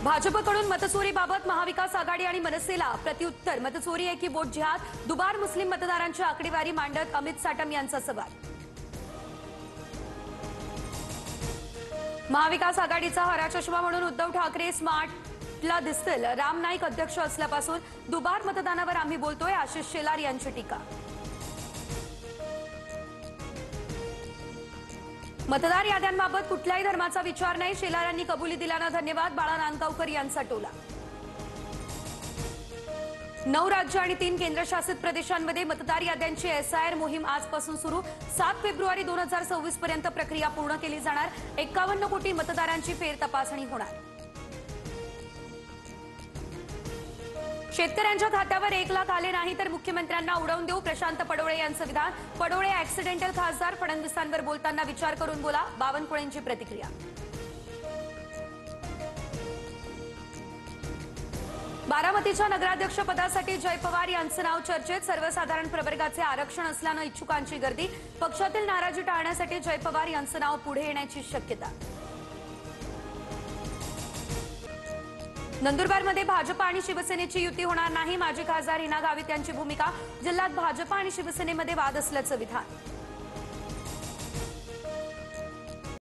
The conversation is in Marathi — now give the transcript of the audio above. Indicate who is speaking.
Speaker 1: भाजपकडून मतचोरीबाबत महाविकास आघाडी आणि मनसेला प्रत्युत्तर। मतचोरी आहे की वोट जिहाद? दुबार मुस्लिम मतदारांची आकडेवारी मांडत अमित साटम यांचा सवाल। महाविकास आघाडीचा हरा चष्मा म्हणून उद्धव ठाकरे स्मार्टला दिसतील। राम नाईक अध्यक्ष असल्यापासून दुबार मतदानावर आम्ही बोलतोय, आशिष शेलार यांची टीका। मतदार याद्यांबाबत कुठल्याही धर्माचा विचार नाही, शेलार यांनी कबुली दिल्यानं धन्यवाद। बाळा नांदगावकर यांचा टोला। 9 राज्य आणि 3 केंद्रशासित प्रदेशांमध्ये मतदार याद्यांची एसआयआर मोहीम आजपासून सुरू। 7 फेब्रुवारी 2026 पर्यंत प्रक्रिया पूर्ण केली जाणार। 51 कोटी मतदारांची फेरतपासणी होणार। शेतकऱ्यांच्या खात्यावर 1 लाख आले नाही तर मुख्यमंत्र्यांना उडवून देऊ, प्रशांत पडोळे यांचं विधान। पडोळे ऍक्सिडेंटल खासदार, फडणवीसांवर बोलताना विचार करून बोला, बावनकुळेंची प्रतिक्रिया। बारामतीच्या नगराध्यक्षपदासाठी जय पवार यांचं नाव चर्चेत। सर्वसाधारण प्रवर्गाचे आरक्षण असल्यानं इच्छुकांची गर्दी। पक्षातील नाराजी टाळण्यासाठी जय पवार यांचं नाव पुढे येण्याची शक्यता। नंदुरबारमध्ये भाजप आणि शिवसेनेची युती होणार नाही, माजी खासदार हिना गावित यांची भूमिका। जिल्ह्यात भाजप आणि शिवसेनेमध्ये वाद असल्याचं विधान।